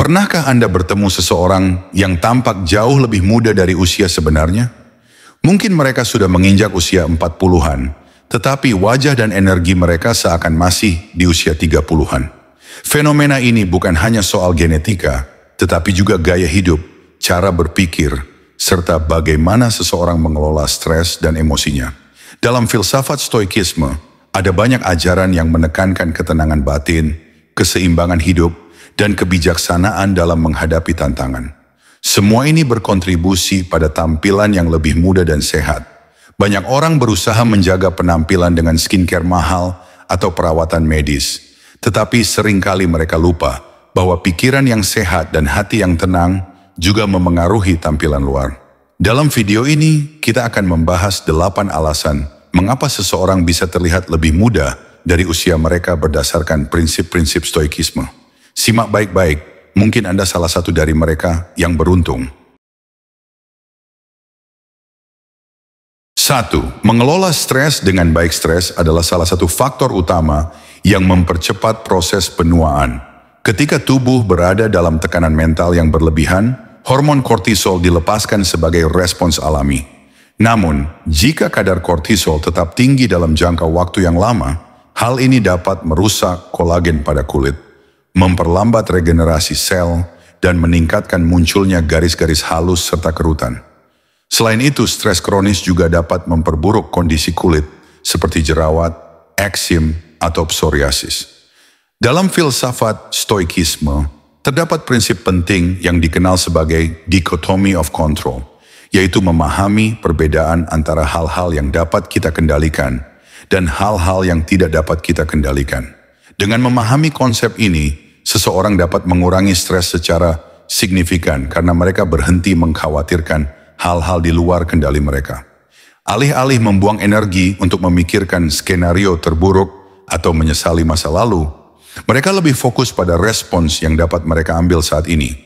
Pernahkah Anda bertemu seseorang yang tampak jauh lebih muda dari usia sebenarnya? Mungkin mereka sudah menginjak usia 40-an, tetapi wajah dan energi mereka seakan masih di usia 30-an. Fenomena ini bukan hanya soal genetika, tetapi juga gaya hidup, cara berpikir, serta bagaimana seseorang mengelola stres dan emosinya. Dalam filsafat stoikisme, ada banyak ajaran yang menekankan ketenangan batin, keseimbangan hidup, dan kebijaksanaan dalam menghadapi tantangan. Semua ini berkontribusi pada tampilan yang lebih muda dan sehat. Banyak orang berusaha menjaga penampilan dengan skincare mahal atau perawatan medis, tetapi seringkali mereka lupa bahwa pikiran yang sehat dan hati yang tenang juga memengaruhi tampilan luar. Dalam video ini, kita akan membahas 8 alasan mengapa seseorang bisa terlihat lebih muda dari usia mereka berdasarkan prinsip-prinsip stoikisme. Simak baik-baik, mungkin Anda salah satu dari mereka yang beruntung. 1. Mengelola stres dengan baik. Stres adalah salah satu faktor utama yang mempercepat proses penuaan. Ketika tubuh berada dalam tekanan mental yang berlebihan, hormon kortisol dilepaskan sebagai respons alami. Namun, jika kadar kortisol tetap tinggi dalam jangka waktu yang lama, hal ini dapat merusak kolagen pada kulit, memperlambat regenerasi sel, dan meningkatkan munculnya garis-garis halus serta kerutan. Selain itu, stres kronis juga dapat memperburuk kondisi kulit seperti jerawat, eksim, atau psoriasis. Dalam filsafat stoikisme, terdapat prinsip penting yang dikenal sebagai dichotomy of control, yaitu memahami perbedaan antara hal-hal yang dapat kita kendalikan dan hal-hal yang tidak dapat kita kendalikan. Dengan memahami konsep ini, seseorang dapat mengurangi stres secara signifikan karena mereka berhenti mengkhawatirkan hal-hal di luar kendali mereka. Alih-alih membuang energi untuk memikirkan skenario terburuk atau menyesali masa lalu, mereka lebih fokus pada respons yang dapat mereka ambil saat ini.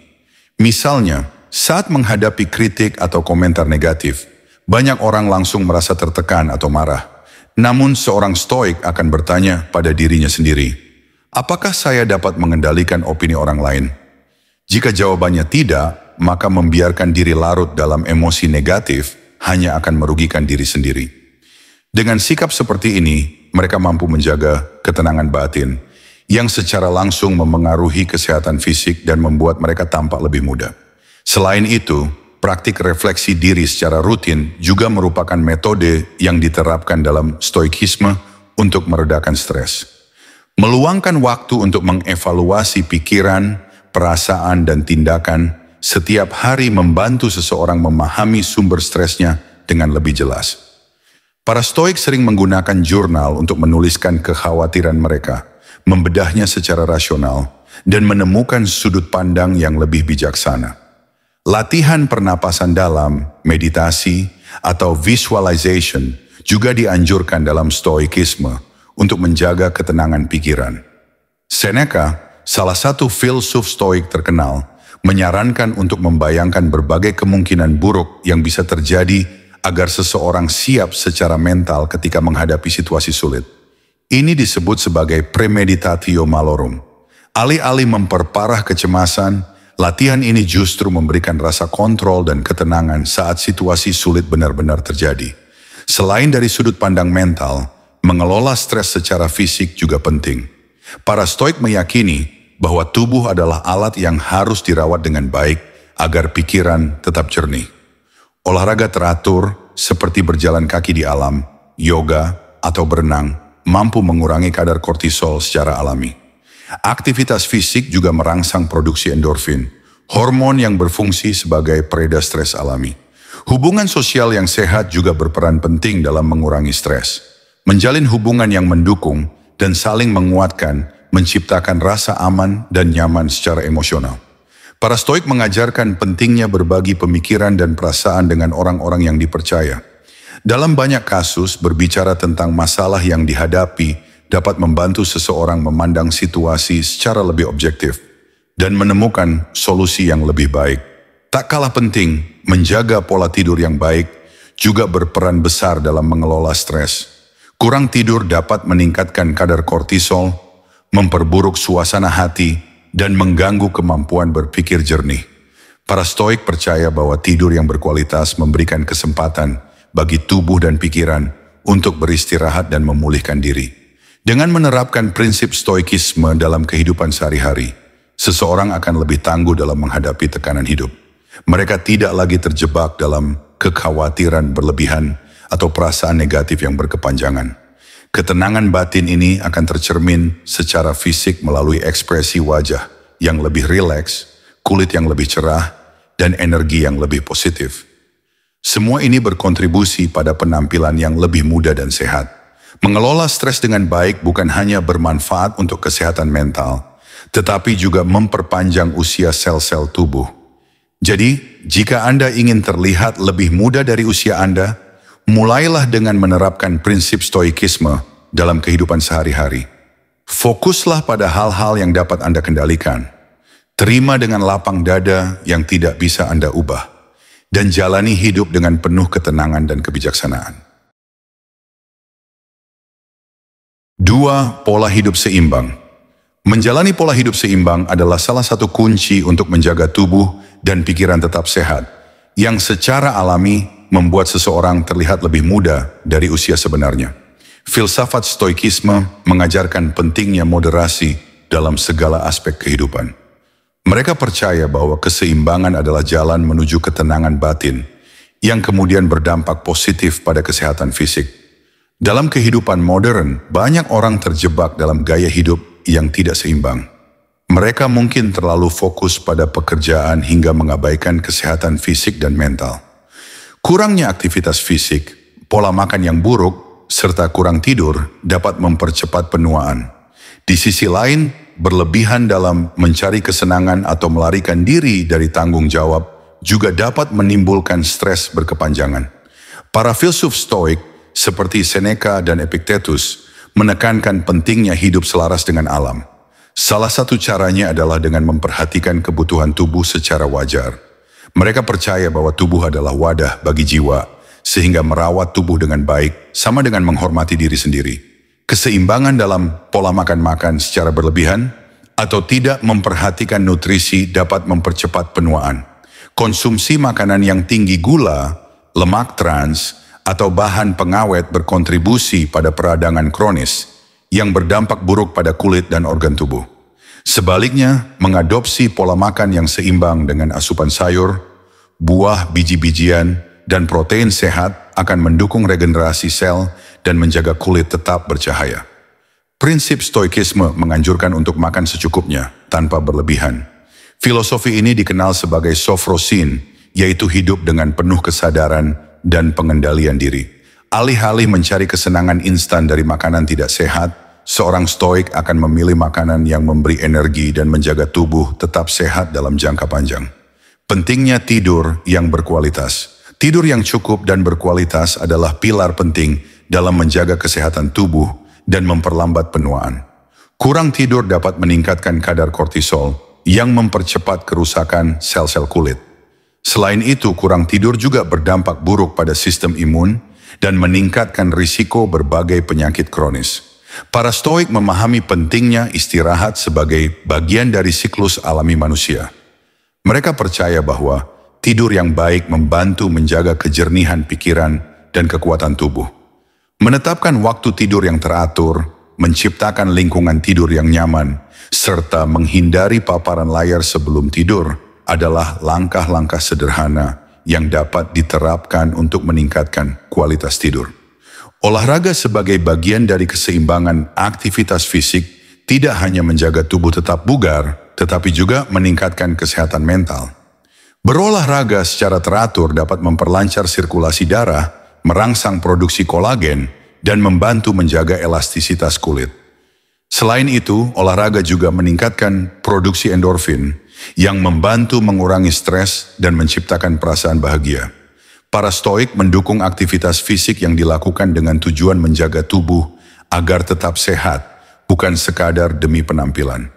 Misalnya, saat menghadapi kritik atau komentar negatif, banyak orang langsung merasa tertekan atau marah. Namun seorang stoik akan bertanya pada dirinya sendiri, apakah saya dapat mengendalikan opini orang lain? Jika jawabannya tidak, maka membiarkan diri larut dalam emosi negatif hanya akan merugikan diri sendiri. Dengan sikap seperti ini, mereka mampu menjaga ketenangan batin, yang secara langsung memengaruhi kesehatan fisik dan membuat mereka tampak lebih muda. Selain itu, praktik refleksi diri secara rutin juga merupakan metode yang diterapkan dalam stoikisme untuk meredakan stres. Meluangkan waktu untuk mengevaluasi pikiran, perasaan, dan tindakan setiap hari membantu seseorang memahami sumber stresnya dengan lebih jelas. Para stoik sering menggunakan jurnal untuk menuliskan kekhawatiran mereka, membedahnya secara rasional, dan menemukan sudut pandang yang lebih bijaksana. Latihan pernapasan dalam, meditasi, atau visualization juga dianjurkan dalam stoikisme untuk menjaga ketenangan pikiran. Seneca, salah satu filsuf stoik terkenal, menyarankan untuk membayangkan berbagai kemungkinan buruk yang bisa terjadi agar seseorang siap secara mental ketika menghadapi situasi sulit. Ini disebut sebagai premeditatio malorum. Alih-alih memperparah kecemasan, latihan ini justru memberikan rasa kontrol dan ketenangan saat situasi sulit benar-benar terjadi. Selain dari sudut pandang mental, mengelola stres secara fisik juga penting. Para stoik meyakini bahwa tubuh adalah alat yang harus dirawat dengan baik agar pikiran tetap jernih. Olahraga teratur seperti berjalan kaki di alam, yoga, atau berenang mampu mengurangi kadar kortisol secara alami. Aktivitas fisik juga merangsang produksi endorfin, hormon yang berfungsi sebagai pereda stres alami. Hubungan sosial yang sehat juga berperan penting dalam mengurangi stres. Menjalin hubungan yang mendukung dan saling menguatkan menciptakan rasa aman dan nyaman secara emosional. Para stoik mengajarkan pentingnya berbagi pemikiran dan perasaan dengan orang-orang yang dipercaya. Dalam banyak kasus, berbicara tentang masalah yang dihadapi dapat membantu seseorang memandang situasi secara lebih objektif dan menemukan solusi yang lebih baik. Tak kalah penting, menjaga pola tidur yang baik juga berperan besar dalam mengelola stres. Kurang tidur dapat meningkatkan kadar kortisol, memperburuk suasana hati, dan mengganggu kemampuan berpikir jernih. Para Stoik percaya bahwa tidur yang berkualitas memberikan kesempatan bagi tubuh dan pikiran untuk beristirahat dan memulihkan diri. Dengan menerapkan prinsip stoikisme dalam kehidupan sehari-hari, seseorang akan lebih tangguh dalam menghadapi tekanan hidup. Mereka tidak lagi terjebak dalam kekhawatiran berlebihan atau perasaan negatif yang berkepanjangan. Ketenangan batin ini akan tercermin secara fisik melalui ekspresi wajah yang lebih rileks, kulit yang lebih cerah, dan energi yang lebih positif. Semua ini berkontribusi pada penampilan yang lebih muda dan sehat. Mengelola stres dengan baik bukan hanya bermanfaat untuk kesehatan mental, tetapi juga memperpanjang usia sel-sel tubuh. Jadi, jika Anda ingin terlihat lebih muda dari usia Anda, mulailah dengan menerapkan prinsip stoikisme dalam kehidupan sehari-hari. Fokuslah pada hal-hal yang dapat Anda kendalikan. Terima dengan lapang dada yang tidak bisa Anda ubah, dan jalani hidup dengan penuh ketenangan dan kebijaksanaan. 2. Pola hidup seimbang. Menjalani pola hidup seimbang adalah salah satu kunci untuk menjaga tubuh dan pikiran tetap sehat, yang secara alami membuat seseorang terlihat lebih muda dari usia sebenarnya. Filsafat stoikisme mengajarkan pentingnya moderasi dalam segala aspek kehidupan. Mereka percaya bahwa keseimbangan adalah jalan menuju ketenangan batin, yang kemudian berdampak positif pada kesehatan fisik. Dalam kehidupan modern, banyak orang terjebak dalam gaya hidup yang tidak seimbang. Mereka mungkin terlalu fokus pada pekerjaan hingga mengabaikan kesehatan fisik dan mental. Kurangnya aktivitas fisik, pola makan yang buruk, serta kurang tidur dapat mempercepat penuaan. Di sisi lain, berlebihan dalam mencari kesenangan atau melarikan diri dari tanggung jawab juga dapat menimbulkan stres berkepanjangan. Para filsuf Stoik seperti Seneca dan Epictetus menekankan pentingnya hidup selaras dengan alam. Salah satu caranya adalah dengan memperhatikan kebutuhan tubuh secara wajar. Mereka percaya bahwa tubuh adalah wadah bagi jiwa, sehingga merawat tubuh dengan baik sama dengan menghormati diri sendiri. Keseimbangan dalam pola makan secara berlebihan atau tidak memperhatikan nutrisi dapat mempercepat penuaan. Konsumsi makanan yang tinggi gula, lemak trans, atau bahan pengawet berkontribusi pada peradangan kronis yang berdampak buruk pada kulit dan organ tubuh. Sebaliknya, mengadopsi pola makan yang seimbang dengan asupan sayur, buah, biji-bijian, dan protein sehat akan mendukung regenerasi sel dan menjaga kulit tetap bercahaya. Prinsip stoikisme menganjurkan untuk makan secukupnya, tanpa berlebihan. Filosofi ini dikenal sebagai sofrosin, yaitu hidup dengan penuh kesadaran dan pengendalian diri. Alih-alih mencari kesenangan instan dari makanan tidak sehat, seorang stoik akan memilih makanan yang memberi energi dan menjaga tubuh tetap sehat dalam jangka panjang. Pentingnya tidur yang berkualitas. Tidur yang cukup dan berkualitas adalah pilar penting dalam menjaga kesehatan tubuh dan memperlambat penuaan. Kurang tidur dapat meningkatkan kadar kortisol yang mempercepat kerusakan sel-sel kulit. Selain itu, kurang tidur juga berdampak buruk pada sistem imun dan meningkatkan risiko berbagai penyakit kronis. Para Stoik memahami pentingnya istirahat sebagai bagian dari siklus alami manusia. Mereka percaya bahwa tidur yang baik membantu menjaga kejernihan pikiran dan kekuatan tubuh. Menetapkan waktu tidur yang teratur, menciptakan lingkungan tidur yang nyaman, serta menghindari paparan layar sebelum tidur adalah langkah-langkah sederhana yang dapat diterapkan untuk meningkatkan kualitas tidur. Olahraga sebagai bagian dari keseimbangan aktivitas fisik tidak hanya menjaga tubuh tetap bugar, tetapi juga meningkatkan kesehatan mental. Berolahraga secara teratur dapat memperlancar sirkulasi darah, merangsang produksi kolagen, dan membantu menjaga elastisitas kulit. Selain itu, olahraga juga meningkatkan produksi endorfin yang membantu mengurangi stres dan menciptakan perasaan bahagia. Para Stoik mendukung aktivitas fisik yang dilakukan dengan tujuan menjaga tubuh agar tetap sehat, bukan sekadar demi penampilan.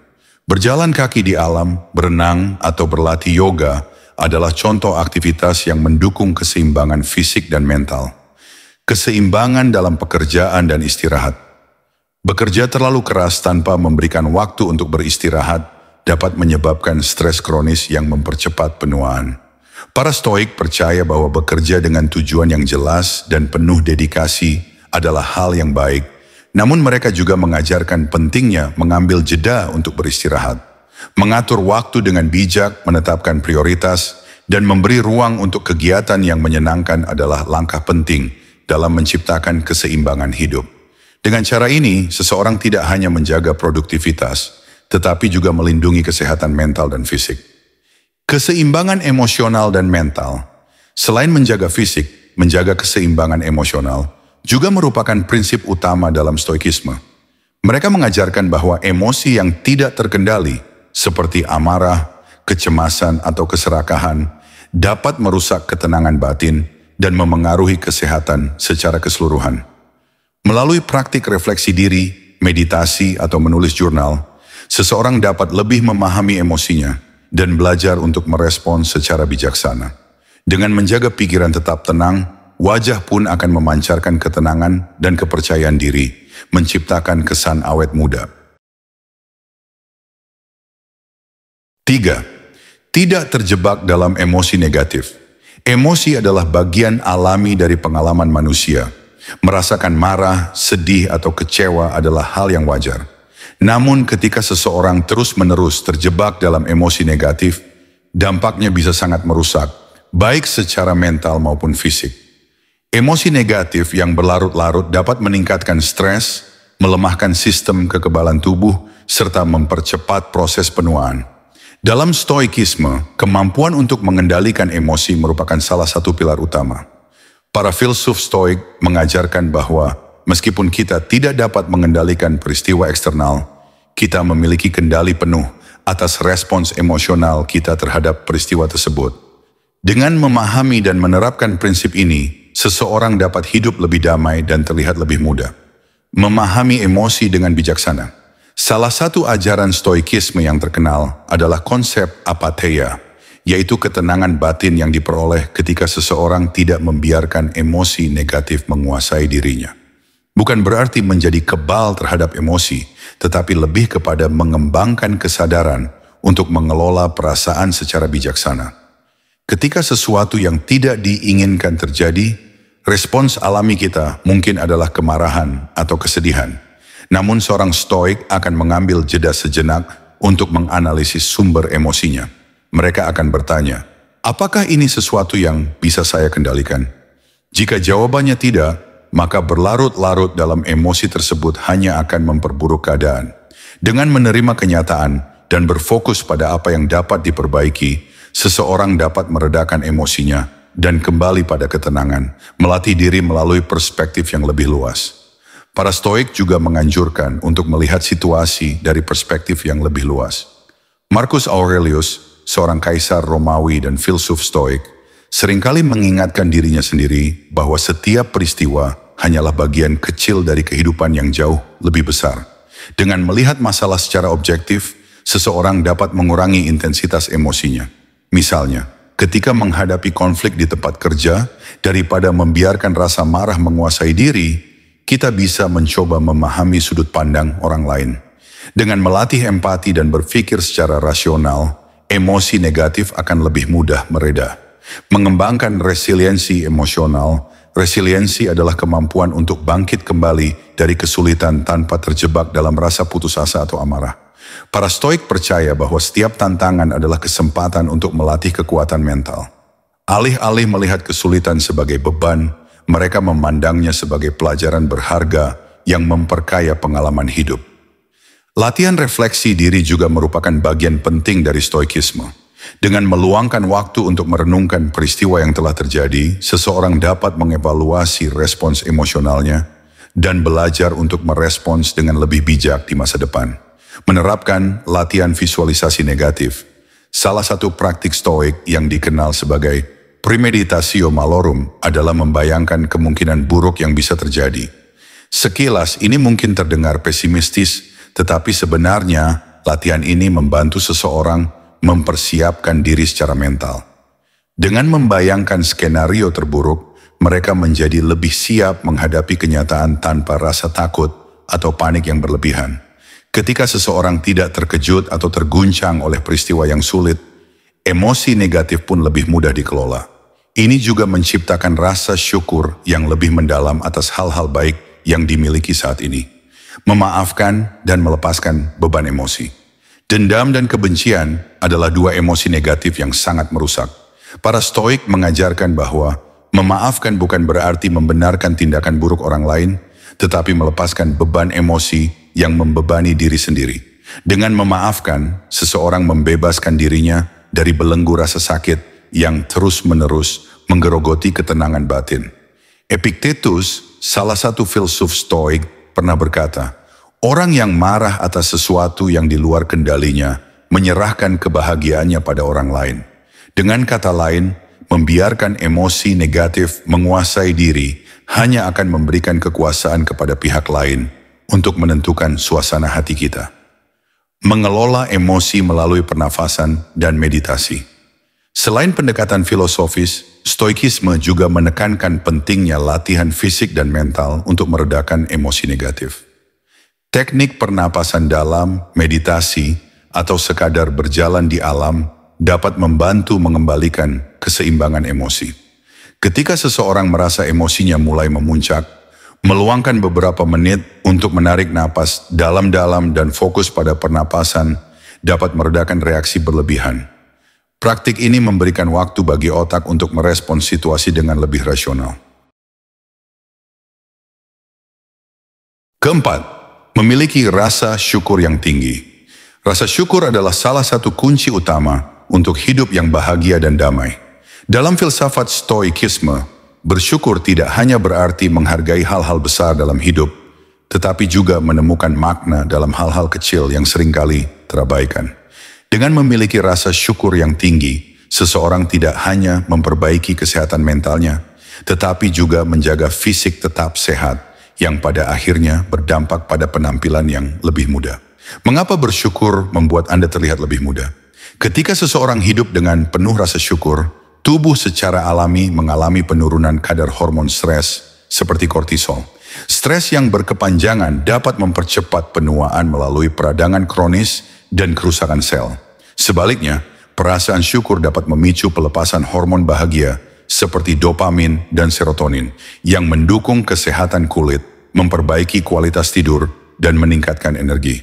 Berjalan kaki di alam, berenang, atau berlatih yoga adalah contoh aktivitas yang mendukung keseimbangan fisik dan mental. Keseimbangan dalam pekerjaan dan istirahat. Bekerja terlalu keras tanpa memberikan waktu untuk beristirahat dapat menyebabkan stres kronis yang mempercepat penuaan. Para Stoik percaya bahwa bekerja dengan tujuan yang jelas dan penuh dedikasi adalah hal yang baik, namun mereka juga mengajarkan pentingnya mengambil jeda untuk beristirahat, mengatur waktu dengan bijak, menetapkan prioritas, dan memberi ruang untuk kegiatan yang menyenangkan adalah langkah penting dalam menciptakan keseimbangan hidup. Dengan cara ini, seseorang tidak hanya menjaga produktivitas, tetapi juga melindungi kesehatan mental dan fisik. Keseimbangan emosional dan mental, selain menjaga fisik, menjaga keseimbangan emosional, juga merupakan prinsip utama dalam Stoikisme. Mereka mengajarkan bahwa emosi yang tidak terkendali, seperti amarah, kecemasan atau keserakahan, dapat merusak ketenangan batin dan memengaruhi kesehatan secara keseluruhan. Melalui praktik refleksi diri, meditasi, atau menulis jurnal, seseorang dapat lebih memahami emosinya dan belajar untuk merespons secara bijaksana. Dengan menjaga pikiran tetap tenang, wajah pun akan memancarkan ketenangan dan kepercayaan diri, menciptakan kesan awet muda. 3. Tidak terjebak dalam emosi negatif. Emosi adalah bagian alami dari pengalaman manusia. Merasakan marah, sedih, atau kecewa adalah hal yang wajar. Namun ketika seseorang terus-menerus terjebak dalam emosi negatif, dampaknya bisa sangat merusak, baik secara mental maupun fisik. Emosi negatif yang berlarut-larut dapat meningkatkan stres, melemahkan sistem kekebalan tubuh, serta mempercepat proses penuaan. Dalam Stoikisme, kemampuan untuk mengendalikan emosi merupakan salah satu pilar utama. Para filsuf Stoik mengajarkan bahwa meskipun kita tidak dapat mengendalikan peristiwa eksternal, kita memiliki kendali penuh atas respons emosional kita terhadap peristiwa tersebut. Dengan memahami dan menerapkan prinsip ini, seseorang dapat hidup lebih damai dan terlihat lebih muda. Memahami emosi dengan bijaksana. Salah satu ajaran Stoikisme yang terkenal adalah konsep apatheia, yaitu ketenangan batin yang diperoleh ketika seseorang tidak membiarkan emosi negatif menguasai dirinya. Bukan berarti menjadi kebal terhadap emosi, tetapi lebih kepada mengembangkan kesadaran untuk mengelola perasaan secara bijaksana. Ketika sesuatu yang tidak diinginkan terjadi, respons alami kita mungkin adalah kemarahan atau kesedihan. Namun seorang Stoik akan mengambil jeda sejenak untuk menganalisis sumber emosinya. Mereka akan bertanya, apakah ini sesuatu yang bisa saya kendalikan? Jika jawabannya tidak, maka berlarut-larut dalam emosi tersebut hanya akan memperburuk keadaan. Dengan menerima kenyataan dan berfokus pada apa yang dapat diperbaiki, seseorang dapat meredakan emosinya dan kembali pada ketenangan, melatih diri melalui perspektif yang lebih luas. Para Stoik juga menganjurkan untuk melihat situasi dari perspektif yang lebih luas. Marcus Aurelius, seorang kaisar Romawi dan filsuf Stoik, seringkali mengingatkan dirinya sendiri bahwa setiap peristiwa hanyalah bagian kecil dari kehidupan yang jauh lebih besar. Dengan melihat masalah secara objektif, seseorang dapat mengurangi intensitas emosinya. Misalnya, ketika menghadapi konflik di tempat kerja, daripada membiarkan rasa marah menguasai diri, kita bisa mencoba memahami sudut pandang orang lain. Dengan melatih empati dan berpikir secara rasional, emosi negatif akan lebih mudah mereda. Mengembangkan resiliensi emosional. Resiliensi adalah kemampuan untuk bangkit kembali dari kesulitan tanpa terjebak dalam rasa putus asa atau amarah. Para Stoik percaya bahwa setiap tantangan adalah kesempatan untuk melatih kekuatan mental. Alih-alih melihat kesulitan sebagai beban, mereka memandangnya sebagai pelajaran berharga yang memperkaya pengalaman hidup. Latihan refleksi diri juga merupakan bagian penting dari Stoikisme. Dengan meluangkan waktu untuk merenungkan peristiwa yang telah terjadi, seseorang dapat mengevaluasi respons emosionalnya dan belajar untuk merespons dengan lebih bijak di masa depan. Menerapkan latihan visualisasi negatif, salah satu praktik Stoik yang dikenal sebagai premeditatio malorum adalah membayangkan kemungkinan buruk yang bisa terjadi. Sekilas ini mungkin terdengar pesimistis, tetapi sebenarnya latihan ini membantu seseorang mempersiapkan diri secara mental. Dengan membayangkan skenario terburuk, mereka menjadi lebih siap menghadapi kenyataan tanpa rasa takut atau panik yang berlebihan. Ketika seseorang tidak terkejut atau terguncang oleh peristiwa yang sulit, emosi negatif pun lebih mudah dikelola. Ini juga menciptakan rasa syukur yang lebih mendalam atas hal-hal baik yang dimiliki saat ini. Memaafkan dan melepaskan beban emosi. Dendam dan kebencian adalah dua emosi negatif yang sangat merusak. Para Stoik mengajarkan bahwa memaafkan bukan berarti membenarkan tindakan buruk orang lain, tetapi melepaskan beban emosi yang membebani diri sendiri. Dengan memaafkan, seseorang membebaskan dirinya dari belenggu rasa sakit yang terus-menerus menggerogoti ketenangan batin. Epictetus, salah satu filsuf Stoik, pernah berkata, orang yang marah atas sesuatu yang di luar kendalinya menyerahkan kebahagiaannya pada orang lain. Dengan kata lain, membiarkan emosi negatif menguasai diri hanya akan memberikan kekuasaan kepada pihak lain untuk menentukan suasana hati kita. Mengelola emosi melalui pernafasan dan meditasi. Selain pendekatan filosofis, Stoikisme juga menekankan pentingnya latihan fisik dan mental untuk meredakan emosi negatif. Teknik pernapasan dalam, meditasi, atau sekadar berjalan di alam dapat membantu mengembalikan keseimbangan emosi. Ketika seseorang merasa emosinya mulai memuncak, meluangkan beberapa menit untuk menarik napas dalam-dalam dan fokus pada pernapasan dapat meredakan reaksi berlebihan. Praktik ini memberikan waktu bagi otak untuk merespons situasi dengan lebih rasional. Keempat, memiliki rasa syukur yang tinggi. Rasa syukur adalah salah satu kunci utama untuk hidup yang bahagia dan damai. Dalam filsafat Stoikisme, bersyukur tidak hanya berarti menghargai hal-hal besar dalam hidup, tetapi juga menemukan makna dalam hal-hal kecil yang seringkali terabaikan. Dengan memiliki rasa syukur yang tinggi, seseorang tidak hanya memperbaiki kesehatan mentalnya, tetapi juga menjaga fisik tetap sehat, yang pada akhirnya berdampak pada penampilan yang lebih muda. Mengapa bersyukur membuat Anda terlihat lebih muda? Ketika seseorang hidup dengan penuh rasa syukur, tubuh secara alami mengalami penurunan kadar hormon stres seperti kortisol. Stres yang berkepanjangan dapat mempercepat penuaan melalui peradangan kronis dan kerusakan sel. Sebaliknya, perasaan syukur dapat memicu pelepasan hormon bahagia seperti dopamin dan serotonin yang mendukung kesehatan kulit, memperbaiki kualitas tidur, dan meningkatkan energi.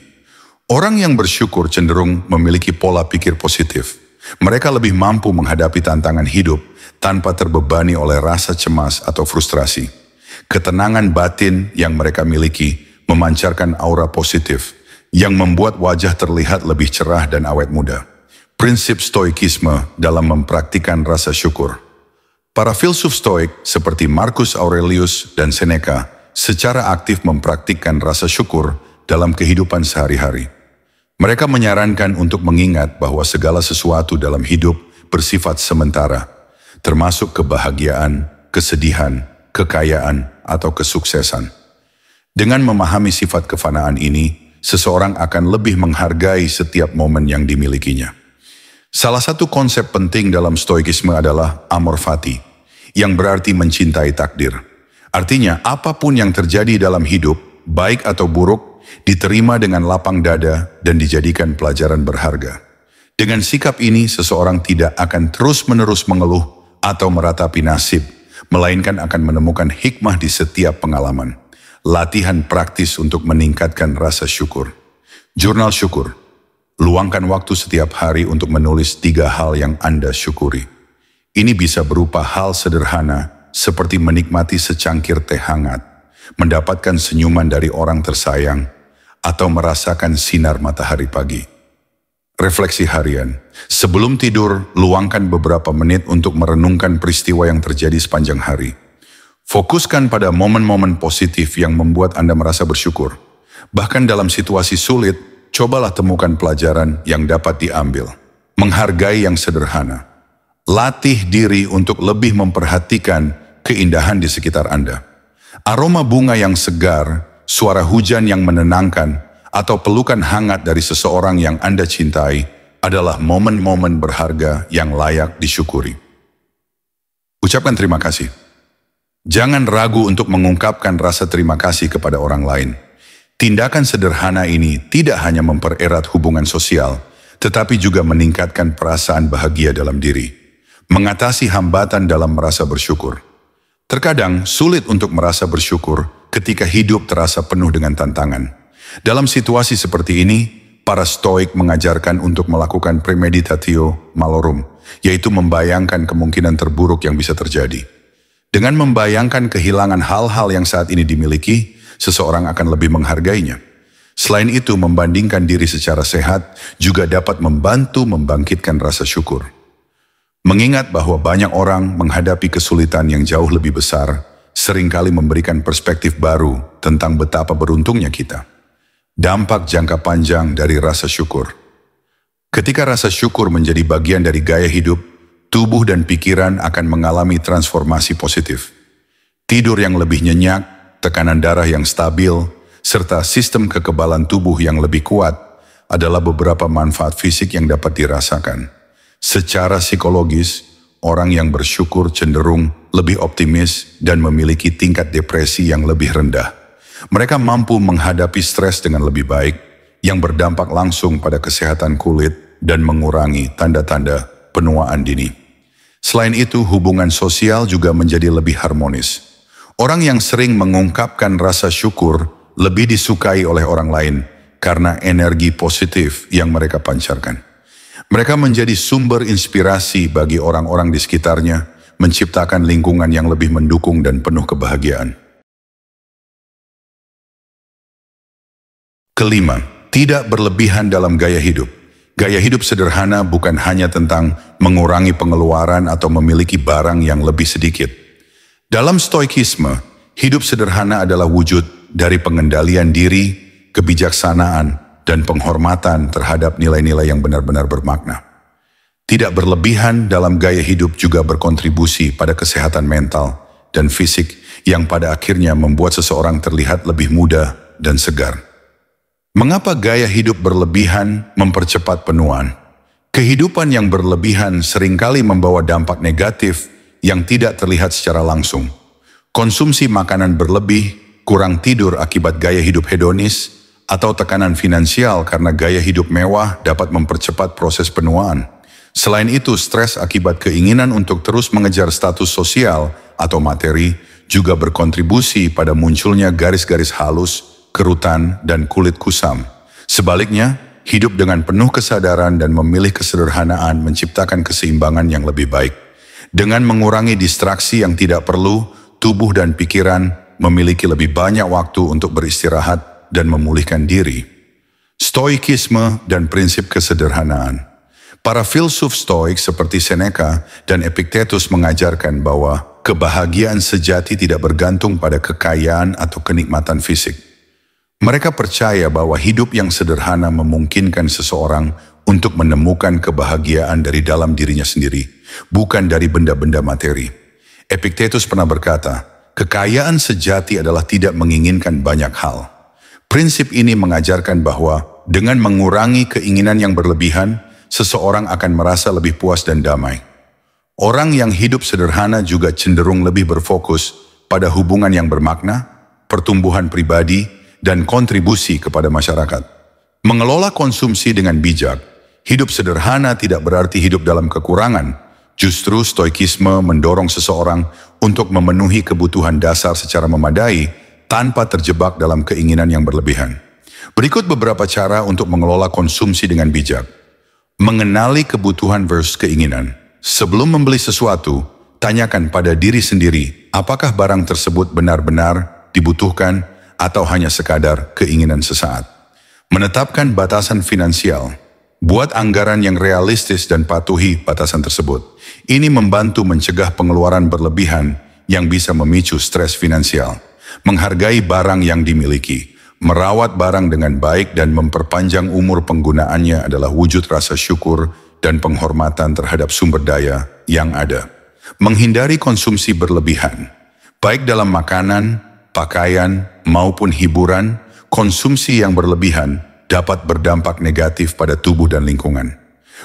Orang yang bersyukur cenderung memiliki pola pikir positif. Mereka lebih mampu menghadapi tantangan hidup tanpa terbebani oleh rasa cemas atau frustrasi. Ketenangan batin yang mereka miliki memancarkan aura positif yang membuat wajah terlihat lebih cerah dan awet muda. Prinsip Stoikisme dalam mempraktikkan rasa syukur. Para filsuf Stoik seperti Marcus Aurelius dan Seneca secara aktif mempraktikkan rasa syukur dalam kehidupan sehari-hari. Mereka menyarankan untuk mengingat bahwa segala sesuatu dalam hidup bersifat sementara, termasuk kebahagiaan, kesedihan, kekayaan, atau kesuksesan. Dengan memahami sifat kefanaan ini, seseorang akan lebih menghargai setiap momen yang dimilikinya. Salah satu konsep penting dalam Stoikisme adalah amor fati, yang berarti mencintai takdir. Artinya, apapun yang terjadi dalam hidup, baik atau buruk, diterima dengan lapang dada dan dijadikan pelajaran berharga. Dengan sikap ini, seseorang tidak akan terus-menerus mengeluh atau meratapi nasib, melainkan akan menemukan hikmah di setiap pengalaman. Latihan praktis untuk meningkatkan rasa syukur. Jurnal syukur. Luangkan waktu setiap hari untuk menulis 3 hal yang Anda syukuri. Ini bisa berupa hal sederhana seperti menikmati secangkir teh hangat, mendapatkan senyuman dari orang tersayang, atau merasakan sinar matahari pagi. Refleksi harian. Sebelum tidur, luangkan beberapa menit untuk merenungkan peristiwa yang terjadi sepanjang hari. Fokuskan pada momen-momen positif yang membuat Anda merasa bersyukur. Bahkan dalam situasi sulit, cobalah temukan pelajaran yang dapat diambil. Menghargai yang sederhana. Latih diri untuk lebih memperhatikan keindahan di sekitar Anda. Aroma bunga yang segar, suara hujan yang menenangkan, atau pelukan hangat dari seseorang yang Anda cintai adalah momen-momen berharga yang layak disyukuri. Ucapkan terima kasih. Jangan ragu untuk mengungkapkan rasa terima kasih kepada orang lain. Tindakan sederhana ini tidak hanya mempererat hubungan sosial, tetapi juga meningkatkan perasaan bahagia dalam diri, mengatasi hambatan dalam merasa bersyukur. Terkadang sulit untuk merasa bersyukur ketika hidup terasa penuh dengan tantangan. Dalam situasi seperti ini, para Stoik mengajarkan untuk melakukan premeditatio malorum, yaitu membayangkan kemungkinan terburuk yang bisa terjadi. Dengan membayangkan kehilangan hal-hal yang saat ini dimiliki, seseorang akan lebih menghargainya. Selain itu, membandingkan diri secara sehat juga dapat membantu membangkitkan rasa syukur. Mengingat bahwa banyak orang menghadapi kesulitan yang jauh lebih besar, seringkali memberikan perspektif baru tentang betapa beruntungnya kita. Dampak jangka panjang dari rasa syukur. Ketika rasa syukur menjadi bagian dari gaya hidup, tubuh dan pikiran akan mengalami transformasi positif. Tidur yang lebih nyenyak, tekanan darah yang stabil, serta sistem kekebalan tubuh yang lebih kuat adalah beberapa manfaat fisik yang dapat dirasakan. Secara psikologis, orang yang bersyukur cenderung lebih optimis dan memiliki tingkat depresi yang lebih rendah. Mereka mampu menghadapi stres dengan lebih baik, yang berdampak langsung pada kesehatan kulit dan mengurangi tanda-tanda penuaan dini. Selain itu, hubungan sosial juga menjadi lebih harmonis. Orang yang sering mengungkapkan rasa syukur lebih disukai oleh orang lain karena energi positif yang mereka pancarkan. Mereka menjadi sumber inspirasi bagi orang-orang di sekitarnya, menciptakan lingkungan yang lebih mendukung dan penuh kebahagiaan. Kelima, tidak berlebihan dalam gaya hidup. Gaya hidup sederhana bukan hanya tentang mengurangi pengeluaran atau memiliki barang yang lebih sedikit. Dalam Stoikisme, hidup sederhana adalah wujud dari pengendalian diri, kebijaksanaan, dan penghormatan terhadap nilai-nilai yang benar-benar bermakna. Tidak berlebihan dalam gaya hidup juga berkontribusi pada kesehatan mental dan fisik yang pada akhirnya membuat seseorang terlihat lebih muda dan segar. Mengapa gaya hidup berlebihan mempercepat penuaan? Kehidupan yang berlebihan seringkali membawa dampak negatif yang tidak terlihat secara langsung. Konsumsi makanan berlebih, kurang tidur akibat gaya hidup hedonis, atau tekanan finansial karena gaya hidup mewah dapat mempercepat proses penuaan. Selain itu, stres akibat keinginan untuk terus mengejar status sosial atau materi juga berkontribusi pada munculnya garis-garis halus, kerutan, dan kulit kusam. Sebaliknya, hidup dengan penuh kesadaran dan memilih kesederhanaan menciptakan keseimbangan yang lebih baik. Dengan mengurangi distraksi yang tidak perlu, tubuh dan pikiran memiliki lebih banyak waktu untuk beristirahat dan memulihkan diri. Stoikisme dan prinsip kesederhanaan. Para filsuf Stoik seperti Seneca dan Epictetus mengajarkan bahwa kebahagiaan sejati tidak bergantung pada kekayaan atau kenikmatan fisik. Mereka percaya bahwa hidup yang sederhana memungkinkan seseorang untuk menemukan kebahagiaan dari dalam dirinya sendiri, bukan dari benda-benda materi. Epictetus pernah berkata, kekayaan sejati adalah tidak menginginkan banyak hal. Prinsip ini mengajarkan bahwa dengan mengurangi keinginan yang berlebihan, seseorang akan merasa lebih puas dan damai. Orang yang hidup sederhana juga cenderung lebih berfokus pada hubungan yang bermakna, pertumbuhan pribadi, dan kontribusi kepada masyarakat. Mengelola konsumsi dengan bijak, hidup sederhana tidak berarti hidup dalam kekurangan. Justru stoikisme mendorong seseorang untuk memenuhi kebutuhan dasar secara memadai tanpa terjebak dalam keinginan yang berlebihan. Berikut beberapa cara untuk mengelola konsumsi dengan bijak. Mengenali kebutuhan versus keinginan. Sebelum membeli sesuatu, tanyakan pada diri sendiri apakah barang tersebut benar-benar dibutuhkan atau hanya sekadar keinginan sesaat. Menetapkan batasan finansial. Buat anggaran yang realistis dan patuhi batasan tersebut. Ini membantu mencegah pengeluaran berlebihan yang bisa memicu stres finansial. Menghargai barang yang dimiliki. Merawat barang dengan baik dan memperpanjang umur penggunaannya adalah wujud rasa syukur dan penghormatan terhadap sumber daya yang ada. Menghindari konsumsi berlebihan. Baik dalam makanan, pakaian, maupun hiburan, konsumsi yang berlebihan dapat berdampak negatif pada tubuh dan lingkungan.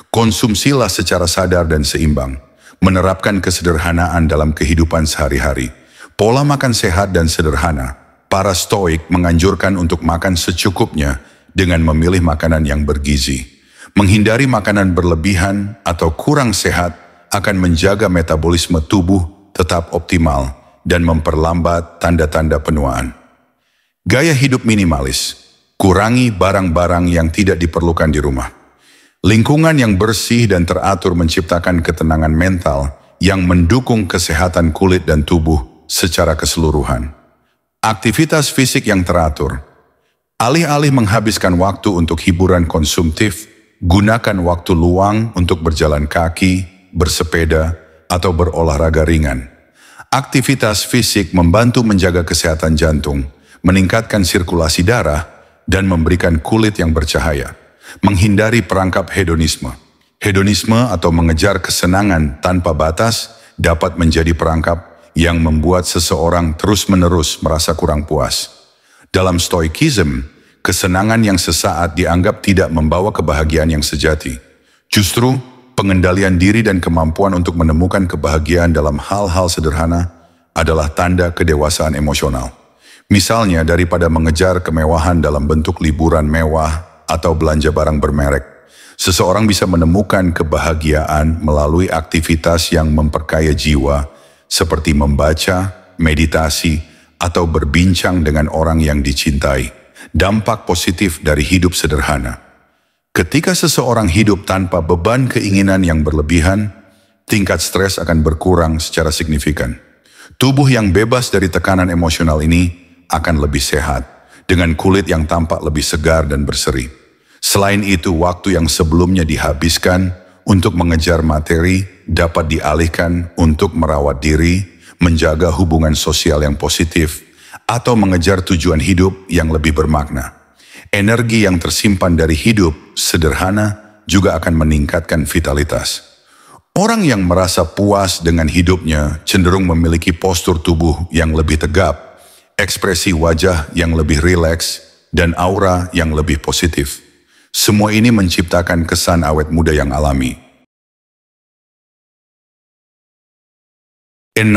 Konsumsilah secara sadar dan seimbang. Menerapkan kesederhanaan dalam kehidupan sehari-hari. Pola makan sehat dan sederhana para Stoik menganjurkan untuk makan secukupnya dengan memilih makanan yang bergizi. Menghindari makanan berlebihan atau kurang sehat akan menjaga metabolisme tubuh tetap optimal dan memperlambat tanda-tanda penuaan. Gaya hidup minimalis. Kurangi barang-barang yang tidak diperlukan di rumah. Lingkungan yang bersih dan teratur menciptakan ketenangan mental yang mendukung kesehatan kulit dan tubuh secara keseluruhan. Aktivitas fisik yang teratur. Alih-alih menghabiskan waktu untuk hiburan konsumtif, gunakan waktu luang untuk berjalan kaki, bersepeda, atau berolahraga ringan. Aktivitas fisik membantu menjaga kesehatan jantung, meningkatkan sirkulasi darah, dan memberikan kulit yang bercahaya. Menghindari perangkap hedonisme. Hedonisme atau mengejar kesenangan tanpa batas dapat menjadi perangkap yang membuat seseorang terus-menerus merasa kurang puas. Dalam Stoicism, kesenangan yang sesaat dianggap tidak membawa kebahagiaan yang sejati. Justru, pengendalian diri dan kemampuan untuk menemukan kebahagiaan dalam hal-hal sederhana adalah tanda kedewasaan emosional. Misalnya, daripada mengejar kemewahan dalam bentuk liburan mewah atau belanja barang bermerek, seseorang bisa menemukan kebahagiaan melalui aktivitas yang memperkaya jiwa, seperti membaca, meditasi, atau berbincang dengan orang yang dicintai. Dampak positif dari hidup sederhana. Ketika seseorang hidup tanpa beban keinginan yang berlebihan, tingkat stres akan berkurang secara signifikan. Tubuh yang bebas dari tekanan emosional ini akan lebih sehat, dengan kulit yang tampak lebih segar dan berseri. Selain itu, waktu yang sebelumnya dihabiskan untuk mengejar materi dapat dialihkan untuk merawat diri, menjaga hubungan sosial yang positif, atau mengejar tujuan hidup yang lebih bermakna. Energi yang tersimpan dari hidup sederhana juga akan meningkatkan vitalitas. Orang yang merasa puas dengan hidupnya cenderung memiliki postur tubuh yang lebih tegap, ekspresi wajah yang lebih rileks, dan aura yang lebih positif. Semua ini menciptakan kesan awet muda yang alami. 6.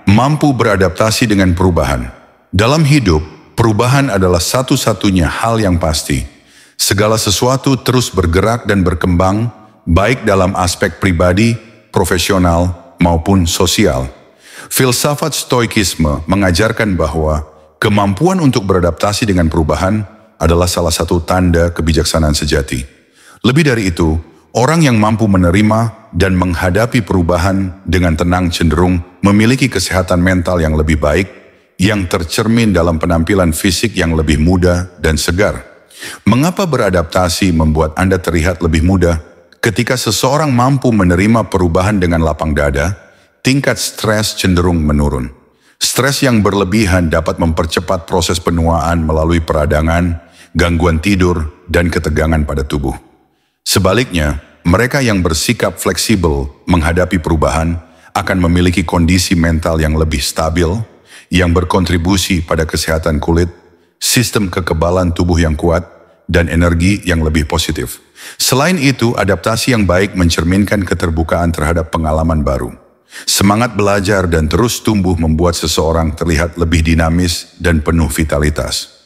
Mampu beradaptasi dengan perubahan. Dalam hidup, perubahan adalah satu-satunya hal yang pasti. Segala sesuatu terus bergerak dan berkembang, baik dalam aspek pribadi, profesional, maupun sosial. Filsafat Stoikisme mengajarkan bahwa kemampuan untuk beradaptasi dengan perubahan adalah salah satu tanda kebijaksanaan sejati. Lebih dari itu, orang yang mampu menerima dan menghadapi perubahan dengan tenang cenderung memiliki kesehatan mental yang lebih baik, yang tercermin dalam penampilan fisik yang lebih muda dan segar. Mengapa beradaptasi membuat Anda terlihat lebih muda? Ketika seseorang mampu menerima perubahan dengan lapang dada, tingkat stres cenderung menurun. Stres yang berlebihan dapat mempercepat proses penuaan melalui peradangan, gangguan tidur, dan ketegangan pada tubuh. Sebaliknya, mereka yang bersikap fleksibel menghadapi perubahan akan memiliki kondisi mental yang lebih stabil, yang berkontribusi pada kesehatan kulit, sistem kekebalan tubuh yang kuat, dan energi yang lebih positif. Selain itu, adaptasi yang baik mencerminkan keterbukaan terhadap pengalaman baru. Semangat belajar dan terus tumbuh membuat seseorang terlihat lebih dinamis dan penuh vitalitas.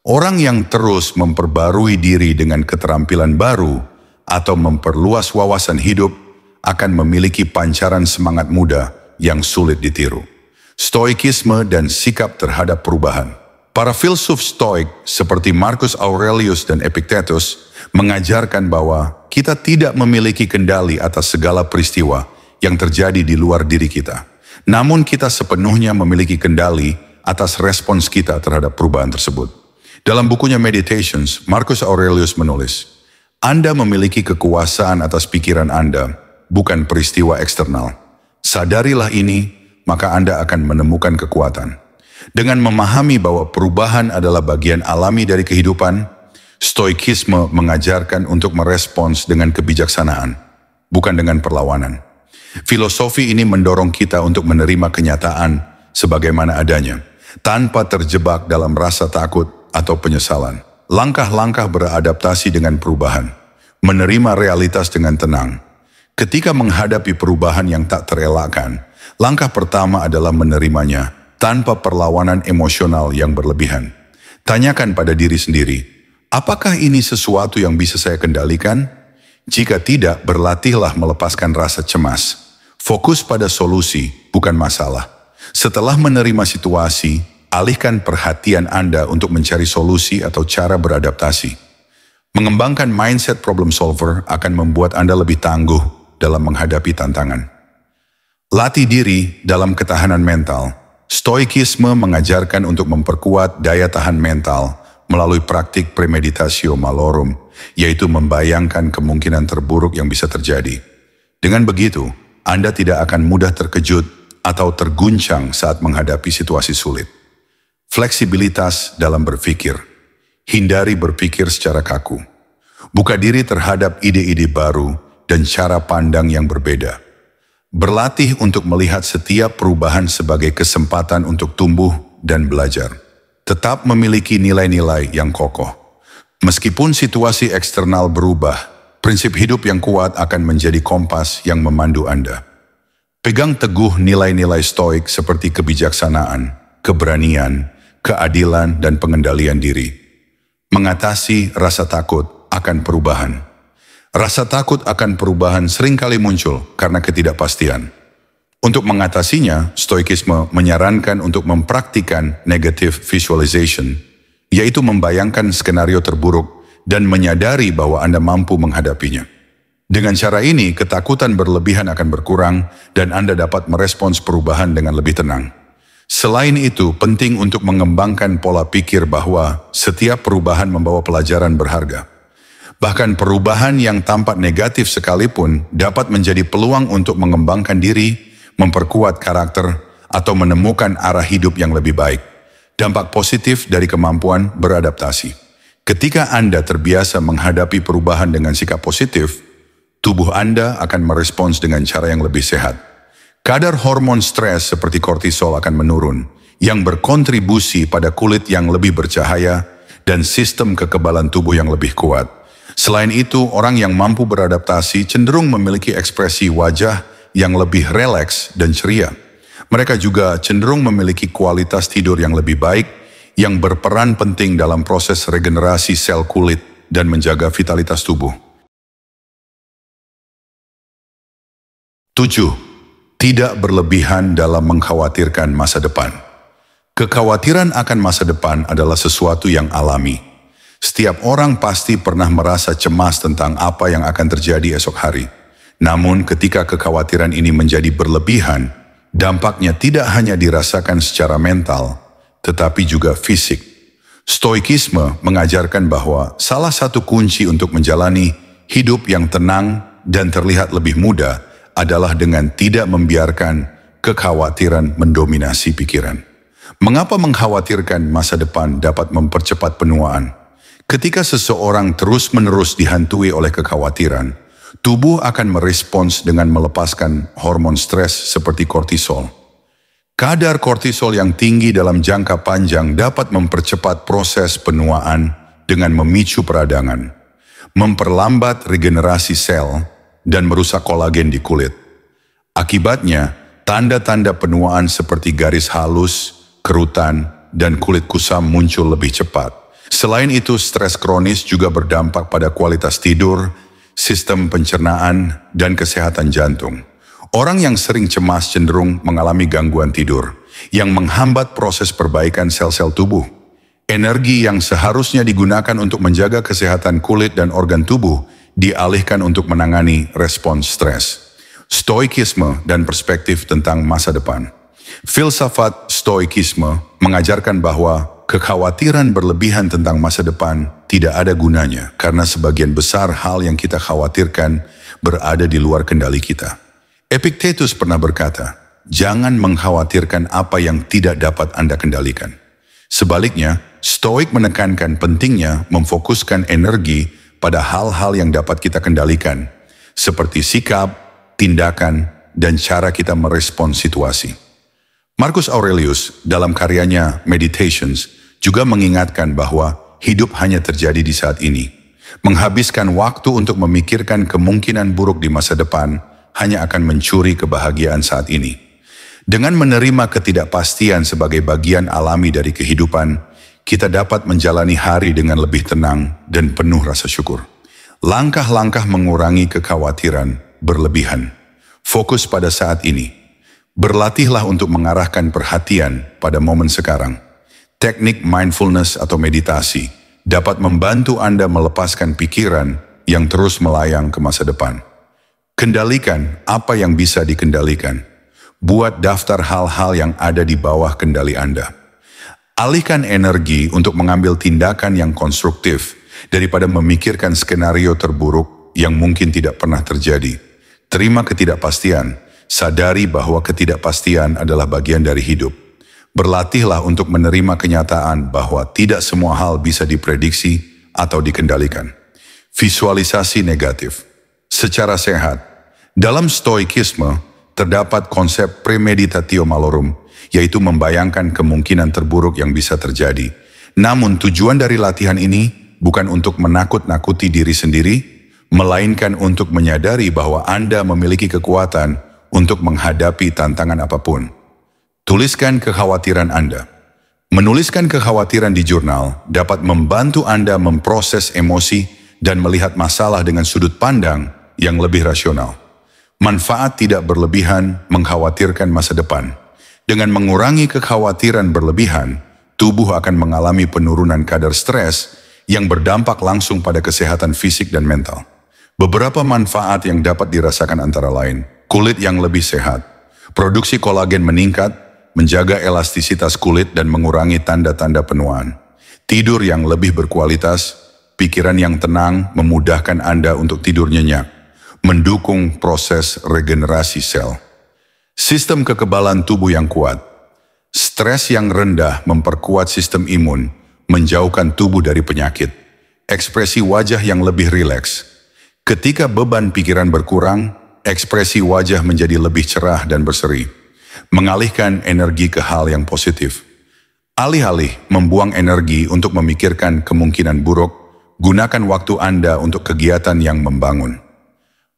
Orang yang terus memperbarui diri dengan keterampilan baru atau memperluas wawasan hidup akan memiliki pancaran semangat muda yang sulit ditiru. Stoikisme dan sikap terhadap perubahan. Para filsuf Stoik seperti Marcus Aurelius dan Epictetus mengajarkan bahwa kita tidak memiliki kendali atas segala peristiwa yang terjadi di luar diri kita. Namun kita sepenuhnya memiliki kendali atas respons kita terhadap perubahan tersebut. Dalam bukunya Meditations, Marcus Aurelius menulis, Anda memiliki kekuasaan atas pikiran Anda, bukan peristiwa eksternal. Sadarilah ini, maka Anda akan menemukan kekuatan. Dengan memahami bahwa perubahan adalah bagian alami dari kehidupan, Stoikisme mengajarkan untuk merespons dengan kebijaksanaan, bukan dengan perlawanan. Filosofi ini mendorong kita untuk menerima kenyataan sebagaimana adanya, tanpa terjebak dalam rasa takut atau penyesalan. Langkah-langkah beradaptasi dengan perubahan, menerima realitas dengan tenang. Ketika menghadapi perubahan yang tak terelakkan, langkah pertama adalah menerimanya tanpa perlawanan emosional yang berlebihan. Tanyakan pada diri sendiri, apakah ini sesuatu yang bisa saya kendalikan? Jika tidak, berlatihlah melepaskan rasa cemas. Fokus pada solusi, bukan masalah. Setelah menerima situasi, alihkan perhatian Anda untuk mencari solusi atau cara beradaptasi. Mengembangkan mindset problem solver akan membuat Anda lebih tangguh dalam menghadapi tantangan. Latih diri dalam ketahanan mental. Stoikisme mengajarkan untuk memperkuat daya tahan mental melalui praktik premeditatio malorum, yaitu membayangkan kemungkinan terburuk yang bisa terjadi. Dengan begitu, Anda tidak akan mudah terkejut atau terguncang saat menghadapi situasi sulit. Fleksibilitas dalam berpikir. Hindari berpikir secara kaku. Buka diri terhadap ide-ide baru dan cara pandang yang berbeda. Berlatih untuk melihat setiap perubahan sebagai kesempatan untuk tumbuh dan belajar. Tetap memiliki nilai-nilai yang kokoh. Meskipun situasi eksternal berubah, prinsip hidup yang kuat akan menjadi kompas yang memandu Anda. Pegang teguh nilai-nilai stoik seperti kebijaksanaan, keberanian, keadilan, dan pengendalian diri. Mengatasi rasa takut akan perubahan. Rasa takut akan perubahan seringkali muncul karena ketidakpastian. Untuk mengatasinya, stoikisme menyarankan untuk mempraktikkan negative visualization, yaitu membayangkan skenario terburuk dan menyadari bahwa Anda mampu menghadapinya. Dengan cara ini, ketakutan berlebihan akan berkurang dan Anda dapat merespons perubahan dengan lebih tenang. Selain itu, penting untuk mengembangkan pola pikir bahwa setiap perubahan membawa pelajaran berharga. Bahkan perubahan yang tampak negatif sekalipun dapat menjadi peluang untuk mengembangkan diri, memperkuat karakter, atau menemukan arah hidup yang lebih baik. Dampak positif dari kemampuan beradaptasi. Ketika Anda terbiasa menghadapi perubahan dengan sikap positif, tubuh Anda akan merespons dengan cara yang lebih sehat. Kadar hormon stres seperti kortisol akan menurun, yang berkontribusi pada kulit yang lebih bercahaya dan sistem kekebalan tubuh yang lebih kuat. Selain itu, orang yang mampu beradaptasi cenderung memiliki ekspresi wajah yang lebih rileks dan ceria. Mereka juga cenderung memiliki kualitas tidur yang lebih baik, yang berperan penting dalam proses regenerasi sel kulit dan menjaga vitalitas tubuh. 7. Tidak berlebihan dalam mengkhawatirkan masa depan. Kekhawatiran akan masa depan adalah sesuatu yang alami. Setiap orang pasti pernah merasa cemas tentang apa yang akan terjadi esok hari. Namun ketika kekhawatiran ini menjadi berlebihan, dampaknya tidak hanya dirasakan secara mental, tetapi juga fisik. Stoikisme mengajarkan bahwa salah satu kunci untuk menjalani hidup yang tenang dan terlihat lebih mudah adalah dengan tidak membiarkan kekhawatiran mendominasi pikiran. Mengapa mengkhawatirkan masa depan dapat mempercepat penuaan? Ketika seseorang terus-menerus dihantui oleh kekhawatiran, tubuh akan merespons dengan melepaskan hormon stres seperti kortisol. Kadar kortisol yang tinggi dalam jangka panjang dapat mempercepat proses penuaan dengan memicu peradangan, memperlambat regenerasi sel, dan merusak kolagen di kulit. Akibatnya, tanda-tanda penuaan seperti garis halus, kerutan, dan kulit kusam muncul lebih cepat. Selain itu, stres kronis juga berdampak pada kualitas tidur, sistem pencernaan, dan kesehatan jantung. Orang yang sering cemas cenderung mengalami gangguan tidur, yang menghambat proses perbaikan sel-sel tubuh. Energi yang seharusnya digunakan untuk menjaga kesehatan kulit dan organ tubuh, dialihkan untuk menangani respons stres. Stoikisme dan perspektif tentang masa depan. Filsafat stoikisme mengajarkan bahwa kekhawatiran berlebihan tentang masa depan tidak ada gunanya karena sebagian besar hal yang kita khawatirkan berada di luar kendali kita. Epictetus pernah berkata, jangan mengkhawatirkan apa yang tidak dapat Anda kendalikan. Sebaliknya, Stoik menekankan pentingnya memfokuskan energi pada hal-hal yang dapat kita kendalikan, seperti sikap, tindakan, dan cara kita merespons situasi. Marcus Aurelius dalam karyanya Meditations juga mengingatkan bahwa hidup hanya terjadi di saat ini. Menghabiskan waktu untuk memikirkan kemungkinan buruk di masa depan hanya akan mencuri kebahagiaan saat ini. Dengan menerima ketidakpastian sebagai bagian alami dari kehidupan, kita dapat menjalani hari dengan lebih tenang dan penuh rasa syukur. Langkah-langkah mengurangi kekhawatiran berlebihan. Fokus pada saat ini. Berlatihlah untuk mengarahkan perhatian pada momen sekarang. Teknik mindfulness atau meditasi dapat membantu Anda melepaskan pikiran yang terus melayang ke masa depan. Kendalikan apa yang bisa dikendalikan. Buat daftar hal-hal yang ada di bawah kendali Anda. Alihkan energi untuk mengambil tindakan yang konstruktif daripada memikirkan skenario terburuk yang mungkin tidak pernah terjadi. Terima ketidakpastian, sadari bahwa ketidakpastian adalah bagian dari hidup. Berlatihlah untuk menerima kenyataan bahwa tidak semua hal bisa diprediksi atau dikendalikan. Visualisasi negatif. Secara sehat, dalam stoikisme, terdapat konsep premeditatio malorum, yaitu membayangkan kemungkinan terburuk yang bisa terjadi. Namun tujuan dari latihan ini bukan untuk menakut-nakuti diri sendiri, melainkan untuk menyadari bahwa Anda memiliki kekuatan untuk menghadapi tantangan apapun. Tuliskan kekhawatiran Anda. Menuliskan kekhawatiran di jurnal dapat membantu Anda memproses emosi dan melihat masalah dengan sudut pandang yang lebih rasional. Manfaat tidak berlebihan mengkhawatirkan masa depan. Dengan mengurangi kekhawatiran berlebihan, tubuh akan mengalami penurunan kadar stres yang berdampak langsung pada kesehatan fisik dan mental. Beberapa manfaat yang dapat dirasakan antara lain, kulit yang lebih sehat, produksi kolagen meningkat, menjaga elastisitas kulit dan mengurangi tanda-tanda penuaan, tidur yang lebih berkualitas, pikiran yang tenang memudahkan Anda untuk tidur nyenyak, mendukung proses regenerasi sel. Sistem kekebalan tubuh yang kuat. Stres yang rendah memperkuat sistem imun, menjauhkan tubuh dari penyakit. Ekspresi wajah yang lebih rileks. Ketika beban pikiran berkurang, ekspresi wajah menjadi lebih cerah dan berseri. Mengalihkan energi ke hal yang positif. Alih-alih membuang energi untuk memikirkan kemungkinan buruk, gunakan waktu Anda untuk kegiatan yang membangun.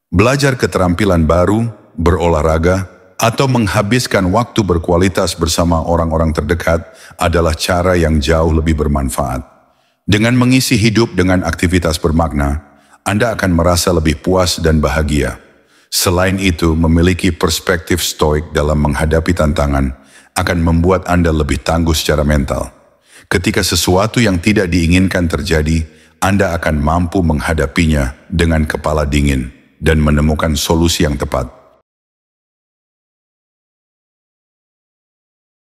Belajar keterampilan baru, berolahraga, atau menghabiskan waktu berkualitas bersama orang-orang terdekat adalah cara yang jauh lebih bermanfaat. Dengan mengisi hidup dengan aktivitas bermakna, Anda akan merasa lebih puas dan bahagia. Selain itu, memiliki perspektif stoik dalam menghadapi tantangan akan membuat Anda lebih tangguh secara mental. Ketika sesuatu yang tidak diinginkan terjadi, Anda akan mampu menghadapinya dengan kepala dingin dan menemukan solusi yang tepat.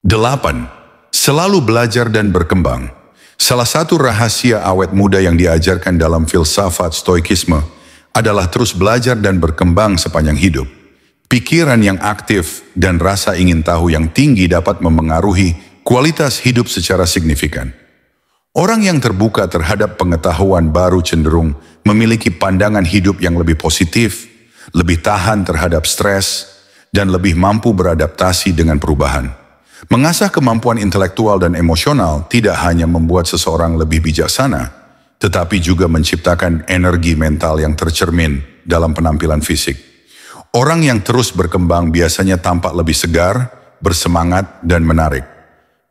8. Selalu belajar dan berkembang. Salah satu rahasia awet muda yang diajarkan dalam filsafat stoikisme adalah terus belajar dan berkembang sepanjang hidup. Pikiran yang aktif dan rasa ingin tahu yang tinggi dapat memengaruhi kualitas hidup secara signifikan. Orang yang terbuka terhadap pengetahuan baru cenderung memiliki pandangan hidup yang lebih positif, lebih tahan terhadap stres, dan lebih mampu beradaptasi dengan perubahan. Mengasah kemampuan intelektual dan emosional tidak hanya membuat seseorang lebih bijaksana, tetapi juga menciptakan energi mental yang tercermin dalam penampilan fisik. Orang yang terus berkembang biasanya tampak lebih segar, bersemangat, dan menarik.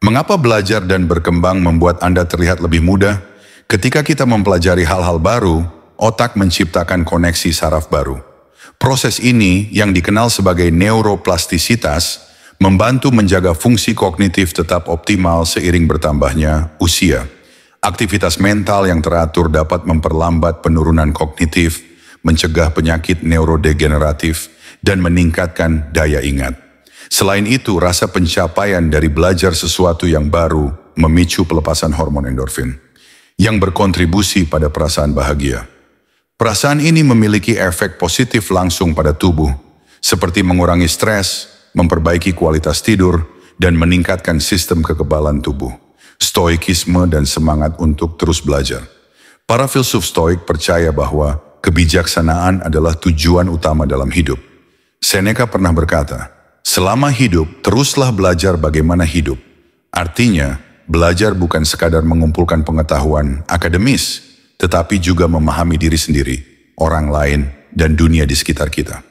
Mengapa belajar dan berkembang membuat Anda terlihat lebih mudah? Ketika kita mempelajari hal-hal baru, otak menciptakan koneksi saraf baru. Proses ini, yang dikenal sebagai neuroplastisitas, membantu menjaga fungsi kognitif tetap optimal seiring bertambahnya usia. Aktivitas mental yang teratur dapat memperlambat penurunan kognitif, mencegah penyakit neurodegeneratif, dan meningkatkan daya ingat. Selain itu, rasa pencapaian dari belajar sesuatu yang baru memicu pelepasan hormon endorfin, yang berkontribusi pada perasaan bahagia. Perasaan ini memiliki efek positif langsung pada tubuh, seperti mengurangi stres, memperbaiki kualitas tidur, dan meningkatkan sistem kekebalan tubuh, stoikisme dan semangat untuk terus belajar. Para filsuf stoik percaya bahwa kebijaksanaan adalah tujuan utama dalam hidup. Seneca pernah berkata, "Selama hidup, teruslah belajar bagaimana hidup." Artinya, belajar bukan sekadar mengumpulkan pengetahuan akademis, tetapi juga memahami diri sendiri, orang lain, dan dunia di sekitar kita.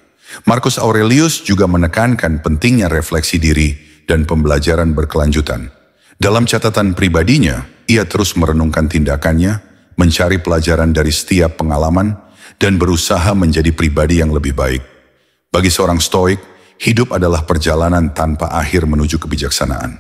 Marcus Aurelius juga menekankan pentingnya refleksi diri dan pembelajaran berkelanjutan. Dalam catatan pribadinya, ia terus merenungkan tindakannya, mencari pelajaran dari setiap pengalaman, dan berusaha menjadi pribadi yang lebih baik. Bagi seorang Stoik, hidup adalah perjalanan tanpa akhir menuju kebijaksanaan.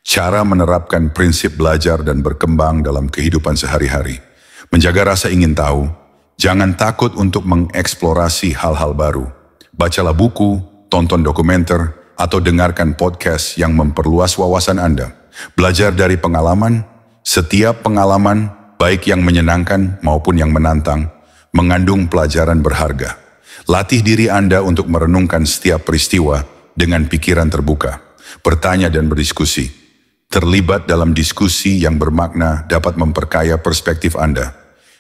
Cara menerapkan prinsip belajar dan berkembang dalam kehidupan sehari-hari. Menjaga rasa ingin tahu, jangan takut untuk mengeksplorasi hal-hal baru. Bacalah buku, tonton dokumenter, atau dengarkan podcast yang memperluas wawasan Anda. Belajar dari pengalaman, setiap pengalaman, baik yang menyenangkan maupun yang menantang, mengandung pelajaran berharga. Latih diri Anda untuk merenungkan setiap peristiwa dengan pikiran terbuka, bertanya dan berdiskusi. Terlibat dalam diskusi yang bermakna dapat memperkaya perspektif Anda.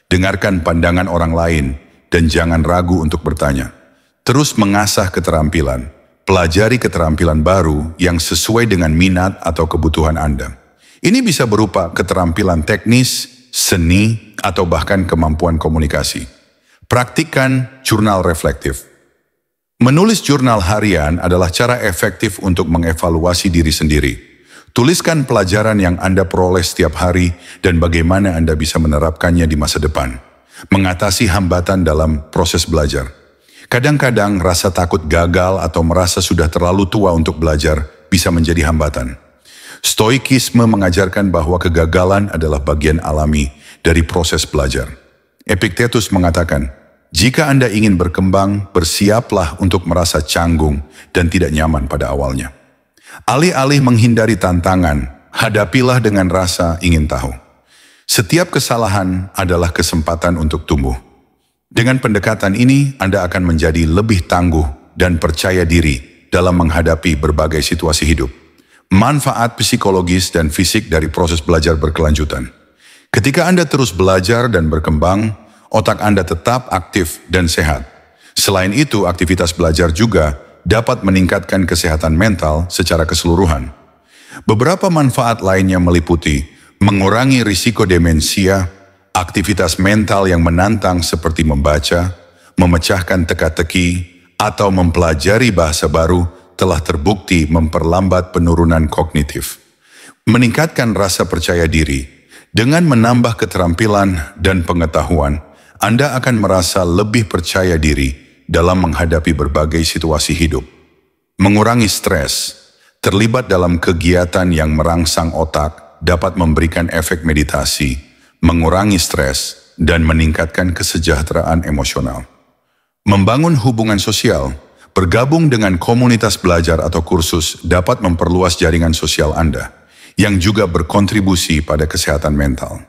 Dengarkan pandangan orang lain dan jangan ragu untuk bertanya. Terus mengasah keterampilan, pelajari keterampilan baru yang sesuai dengan minat atau kebutuhan Anda. Ini bisa berupa keterampilan teknis, seni, atau bahkan kemampuan komunikasi. Praktikkan jurnal reflektif. Menulis jurnal harian adalah cara efektif untuk mengevaluasi diri sendiri. Tuliskan pelajaran yang Anda peroleh setiap hari dan bagaimana Anda bisa menerapkannya di masa depan. Mengatasi hambatan dalam proses belajar. Kadang-kadang rasa takut gagal atau merasa sudah terlalu tua untuk belajar bisa menjadi hambatan. Stoikisme mengajarkan bahwa kegagalan adalah bagian alami dari proses belajar. Epictetus mengatakan, jika Anda ingin berkembang, bersiaplah untuk merasa canggung dan tidak nyaman pada awalnya. Alih-alih menghindari tantangan, hadapilah dengan rasa ingin tahu. Setiap kesalahan adalah kesempatan untuk tumbuh. Dengan pendekatan ini, Anda akan menjadi lebih tangguh dan percaya diri dalam menghadapi berbagai situasi hidup. Manfaat psikologis dan fisik dari proses belajar berkelanjutan. Ketika Anda terus belajar dan berkembang, otak Anda tetap aktif dan sehat. Selain itu, aktivitas belajar juga dapat meningkatkan kesehatan mental secara keseluruhan. Beberapa manfaat lainnya meliputi mengurangi risiko demensia, aktivitas mental yang menantang seperti membaca, memecahkan teka-teki, atau mempelajari bahasa baru telah terbukti memperlambat penurunan kognitif. Meningkatkan rasa percaya diri. Dengan menambah keterampilan dan pengetahuan, Anda akan merasa lebih percaya diri dalam menghadapi berbagai situasi hidup. Mengurangi stres. Terlibat dalam kegiatan yang merangsang otak dapat memberikan efek meditasi, mengurangi stres, dan meningkatkan kesejahteraan emosional. Membangun hubungan sosial, bergabung dengan komunitas belajar atau kursus dapat memperluas jaringan sosial Anda, yang juga berkontribusi pada kesehatan mental.